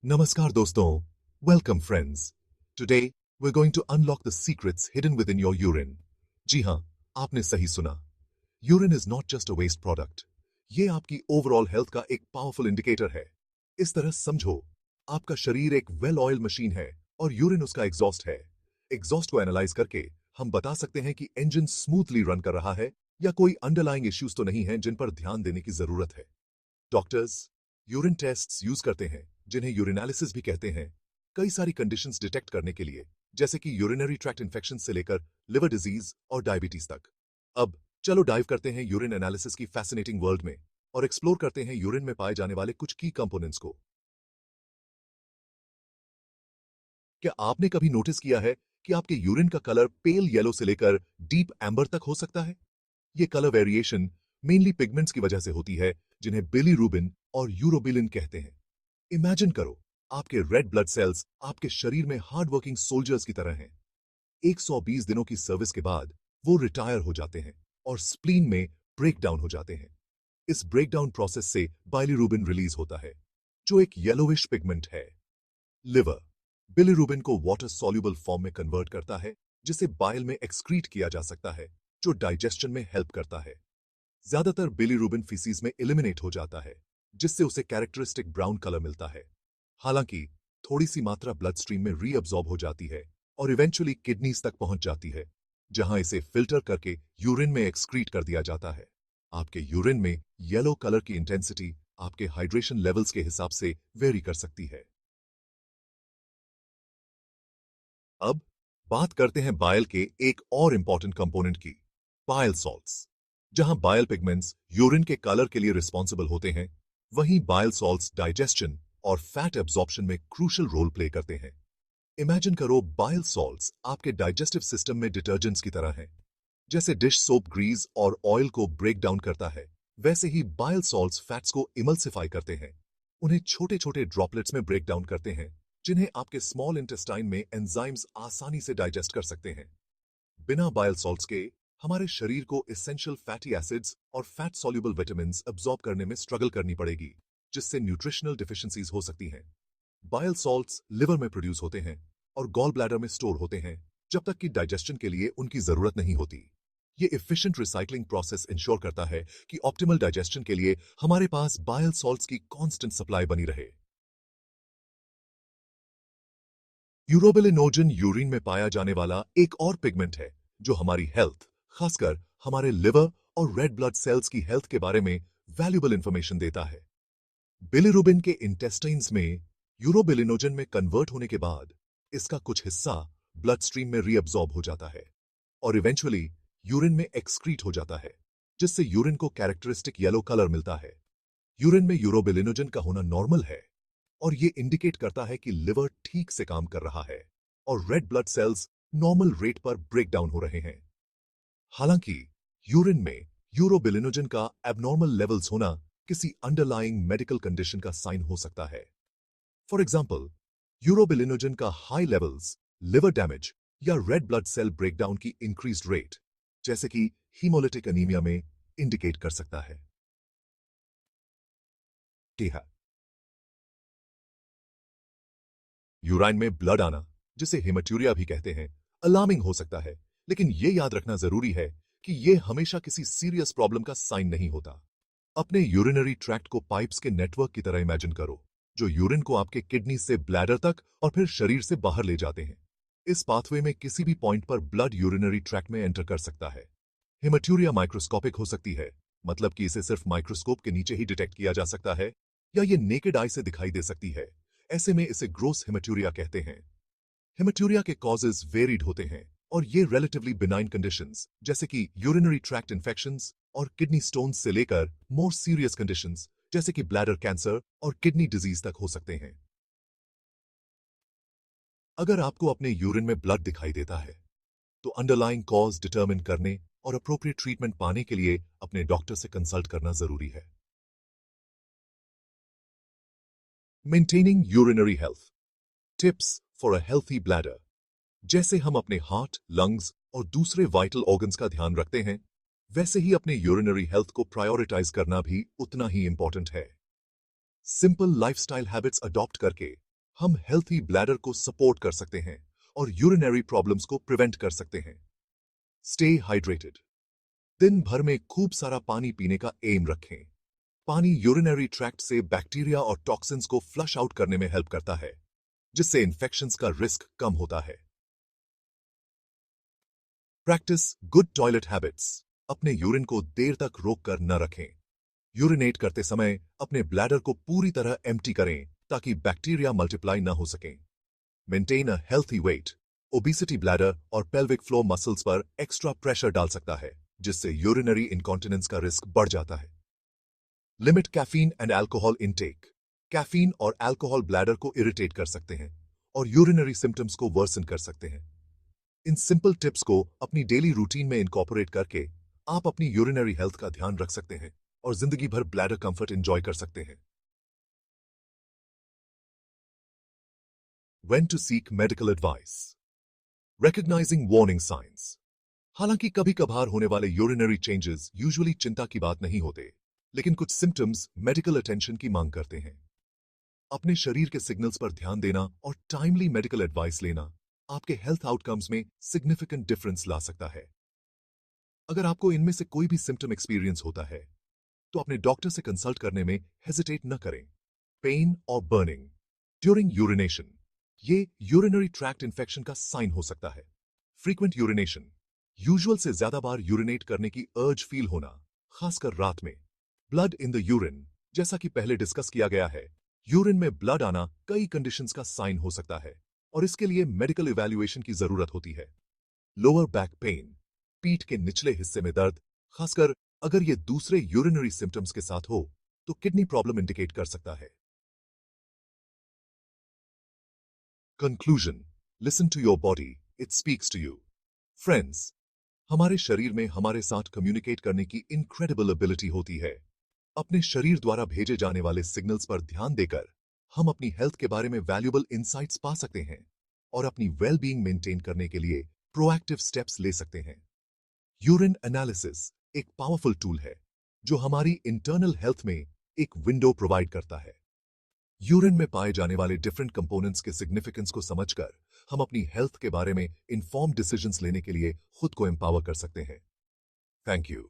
Namaskar doston. Welcome friends. Today we're going to unlock the secrets hidden within your urine. जी हाँ, आपने सही सुना. Urine is not just a waste product. ये आपकी overall health का एक पावरफुल इंडिकेटर है. इस तरह समझो, आपका शरीर एक वेल ऑयल मशीन है और यूरिन उसका एग्जॉस्ट है. एग्जॉस्ट को एनालाइज करके हम बता सकते हैं कि इंजन स्मूथली रन कर रहा है या कोई अंडरलाइंग इश्यूज तो नहीं है जिन पर ध्यान देने की जरूरत है. डॉक्टर्स यूरिन टेस्ट्स यूज करते हैं जिन्हें यूरिनालिसिस भी कहते हैं कई सारी कंडीशंस डिटेक्ट करने के लिए, जैसे कि यूरिनरी ट्रैक्ट इन्फेक्शन से लेकर लिवर डिजीज और डायबिटीज तक. अब चलो डाइव करते हैं यूरिन एनालिसिस की फैसिनेटिंग वर्ल्ड में और एक्सप्लोर करते हैं यूरिन में पाए जाने वाले कुछ की कंपोनेंट्स को. क्या आपने कभी नोटिस किया है कि आपके यूरिन का कलर पेल येलो से लेकर डीप एम्बर तक हो सकता है? ये कलर वेरिएशन मेनली पिगमेंट्स की वजह से होती है जिन्हें बिलीरुबिन और यूरोबिलिन कहते हैं. इमेजिन करो, आपके रेड ब्लड सेल्स आपके शरीर में हार्ड वर्किंग सोल्जर्स की तरह हैं. 120 दिनों की सर्विस के बाद वो रिटायर हो जाते हैं और स्प्लीन में ब्रेक डाउन हो जाते हैं. इस ब्रेकडाउन प्रोसेस से बाइलिरुबिन रिलीज होता है, जो एक येलोविश पिगमेंट है. लिवर बिलिरुबिन को वाटर सॉल्युबल फॉर्म में कन्वर्ट करता है, जिसे बाइल में एक्सक्रीट किया जा सकता है, जो डाइजेशन में हेल्प करता है. ज्यादातर बिलिरुबिन फीसीज में एलिमिनेट हो जाता है, जिससे उसे कैरेक्टरिस्टिक ब्राउन कलर मिलता है. हालांकि थोड़ी सी मात्रा ब्लड स्ट्रीम में रीअब्सॉर्ब हो जाती है और इवेंचुअली किडनीज तक पहुंच जाती है, जहां इसे फिल्टर करके यूरिन में एक्सक्रीट कर दिया जाता है. आपके यूरिन में येलो कलर की इंटेंसिटी आपके हाइड्रेशन लेवल्स के हिसाब से वेरी कर सकती है. अब बात करते हैं बाइल के एक और इंपॉर्टेंट कंपोनेंट की, बाइल सॉल्ट्स. जहां बाइल पिगमेंट्स यूरिन के कलर के लिए रिस्पॉन्सिबल होते हैं, वहीं बाइल सॉल्ट्स डाइजेशन और फैट एब्जॉर्प्शन में क्रूशल रोल प्ले करते हैं. इमेजिन करो, बाइल सॉल्ट्स आपके डाइजेस्टिव सिस्टम में डिटर्जेंट्स की तरह हैं. जैसे डिश सोप ग्रीस और ऑयल को ब्रेक डाउन करता है, वैसे ही बाइल सॉल्ट्स फैट्स को इमल्सिफाई करते हैं. उन्हें छोटे छोटे ड्रॉपलेट्स में ब्रेक डाउन करते हैं, जिन्हें आपके स्मॉल इंटेस्टाइन में एंजाइम्स आसानी से डाइजेस्ट कर सकते हैं. बिना बाइल सॉल्ट्स के हमारे शरीर को एसेंशियल फैटी एसिड्स और फैट सॉल्युबल विटामिन्स अब्सॉर्ब करने में स्ट्रगल करनी पड़ेगी, जिससे न्यूट्रिशनल डिफिशिएंसीज हो सकती हैं. बाइल सॉल्ट्स लिवर में प्रोड्यूस होते हैं और गॉल ब्लैडर में स्टोर होते हैं जब तक कि डाइजेशन के लिए उनकी जरूरत नहीं होती. ये एफिशिएंट रिसाइकलिंग प्रोसेस इंश्योर करता है कि ऑप्टिमल डाइजेशन के लिए हमारे पास बाइल सॉल्ट्स की कांस्टेंट सप्लाई बनी रहे. यूरोबिलिनोजन यूरिन में पाया जाने वाला एक और पिगमेंट है जो हमारी हेल्थ, खासकर हमारे लिवर और रेड ब्लड सेल्स की हेल्थ के बारे में वैल्यूबल इंफॉर्मेशन देता है. बिलिरुबिन के इंटेस्टाइन्स में यूरोबिलिनोजन में कन्वर्ट होने के बाद इसका कुछ हिस्सा ब्लड स्ट्रीम में रीअब्सॉर्ब हो जाता है और इवेंचुअली यूरिन में एक्सक्रीट हो जाता है, जिससे यूरिन को कैरेक्टरिस्टिक येलो कलर मिलता है. यूरिन में यूरोबिलिनोजन का होना नॉर्मल है और ये इंडिकेट करता है कि लिवर ठीक से काम कर रहा है और red blood cells normal rate पर ब्रेक डाउन हो रहे हैं. हालांकि यूरिन में यूरोबिलिनोजन का एबनॉर्मल लेवल्स होना किसी अंडरलाइंग मेडिकल कंडीशन का साइन हो सकता है. फॉर एग्जाम्पल, यूरोबिलिनोजन का हाई लेवल्स लिवर डैमेज या रेड ब्लड सेल ब्रेकडाउन की इंक्रीज्ड रेट, जैसे कि हीमोलिटिक एनीमिया में इंडिकेट कर सकता है. यूराइन में ब्लड आना, जिसे हेमेटूरिया भी कहते हैं, अलार्मिंग हो सकता है, लेकिन यह याद रखना जरूरी है कि यह हमेशा किसी सीरियस प्रॉब्लम का साइन नहीं होता. अपने यूरिनरी ट्रैक्ट को पाइप्स के नेटवर्क की तरह इमेजिन करो, जो यूरिन को आपके किडनी से ब्लैडर तक और फिर शरीर से बाहर ले जाते हैं. इस पाथवे में किसी भी पॉइंट पर ब्लड यूरिनरी ट्रैक्ट में एंटर कर सकता है. हेमेटूरिया माइक्रोस्कोपिक हो सकती है, मतलब कि इसे सिर्फ माइक्रोस्कोप के नीचे ही डिटेक्ट किया जा सकता है, या ये नेकेड आई से दिखाई दे सकती है. ऐसे में इसे ग्रोस हेमेटूरिया कहते हैं. हेमेटूरिया के कॉजेज वेरिड होते हैं और ये रिलेटिवली बिनाइन कंडीशंस, जैसे कि यूरिनरी ट्रैक्ट इन्फेक्शंस और किडनी स्टोन्स से लेकर मोर सीरियस कंडीशंस, जैसे कि ब्लैडर कैंसर और किडनी डिजीज तक हो सकते हैं. अगर आपको अपने यूरिन में ब्लड दिखाई देता है, तो अंडरलाइंग कॉज डिटरमिन करने और अप्रोप्रिएट ट्रीटमेंट पाने के लिए अपने डॉक्टर से कंसल्ट करना जरूरी है. Maintaining urinary health tips for a healthy bladder. जैसे हम अपने हार्ट, लंग्स और दूसरे वाइटल ऑर्गन्स का ध्यान रखते हैं, वैसे ही अपने यूरिनरी हेल्थ को प्रायोरिटाइज करना भी उतना ही इंपॉर्टेंट है. सिंपल लाइफस्टाइल हैबिट्स अडॉप्ट करके हम हेल्थी ब्लैडर को सपोर्ट कर सकते हैं और यूरिनरी प्रॉब्लम्स को प्रिवेंट कर सकते हैं। Stay hydrated. दिन भर में खूब सारा पानी पीने का एम रखें। पानी यूरिनरी ट्रैक्ट से बैक्टीरिया और टॉक्सिन्स को फ्लश आउट करने में हेल्प करता है, जिससे इन्फेक्शंस का रिस्क कम होता है। Practice good toilet habits. अपने यूरिन को देर तक रोक कर न रखें। यूरिनेट करते समय अपने ब्लैडर को पूरी तरह एम्प्टी करें ताकि बैक्टीरिया मल्टीप्लाई न हो सकें। Maintain a healthy wait. Obesity bladder और पेल्विक फ्लोर मसल्स पर एक्स्ट्रा प्रेशर डाल सकता है, जिससे यूरिनरी इनकॉन्टिनेंस का रिस्क बढ़ जाता है। Limit caffeine and alcohol intake. Caffeine और अल्कोहल ब्लैडर को इरिटेट कर सकते हैं और यूरिनरी सिम्टम्स को वर्सन कर सकते हैं। इन सिंपल टिप्स को अपनी डेली रूटीन में इनकॉर्पोरेट करके आप अपनी यूरिनरी हेल्थ का ध्यान रख सकते हैं और जिंदगी भर ब्लैडर कंफर्ट एंजॉय कर सकते हैं। When to seek medical advice. Recognizing warning signs. हालांकि कभी कभार होने वाले यूरिनरी चेंजेस यूजुअली चिंता की बात नहीं होते, लेकिन कुछ सिम्टम्स मेडिकल अटेंशन की मांग करते हैं। अपने शरीर के सिग्नल्स पर ध्यान देना और टाइमली मेडिकल एडवाइस लेना आपके हेल्थ आउटकम्स में सिग्निफिकेंट डिफरेंस ला सकता है। अगर आपको इनमें से कोई भी सिम्टम एक्सपीरियंस होता है, तो अपने डॉक्टर से कंसल्ट करने में हेजिटेट न करें। पेन और बर्निंग ड्यूरिंग यूरिनेशन, ये यूरिनरी ट्रैक्ट इन्फेक्शन का साइन हो सकता है। फ्रीक्वेंट यूरिनेशन, यूजुअल से ज्यादा बार यूरिनेट करने की अर्ज फील होना, खासकर रात में। ब्लड इन द यूरिन, जैसा कि पहले डिस्कस किया गया है, यूरिन में ब्लड आना कई कंडीशंस का साइन हो सकता है और इसके लिए मेडिकल इवैल्यूएशन की जरूरत होती है। लोअर बैक पेन, पीठ के निचले हिस्से में दर्द, खासकर अगर ये दूसरे यूरिनरी सिम्टम्स के साथ हो, तो किडनी प्रॉब्लम इंडिकेट कर सकता है। Conclusion, listen to your body, it speaks to you. Friends, हमारे शरीर में हमारे साथ कम्युनिकेट करने की इनक्रेडिबल एबिलिटी होती है। अपने शरीर द्वारा भेजे जाने वाले सिग्नल्स पर ध्यान देकर हम अपनी हेल्थ के बारे में वैल्यूएबल इंसाइट्स पा सकते हैं और अपनी वेल बीइंग मेंटेन करने के लिए प्रोएक्टिव स्टेप्स ले सकते हैं। यूरिन एनालिसिस एक पावरफुल टूल है जो हमारी इंटरनल हेल्थ में एक विंडो प्रोवाइड करता है। यूरिन में पाए जाने वाले डिफरेंट कंपोनेंट्स के सिग्निफिकेंस को समझकर हम अपनी हेल्थ के बारे में इन्फॉर्म्ड डिसीजंस लेने के लिए खुद को एम्पावर कर सकते हैं। Thank you.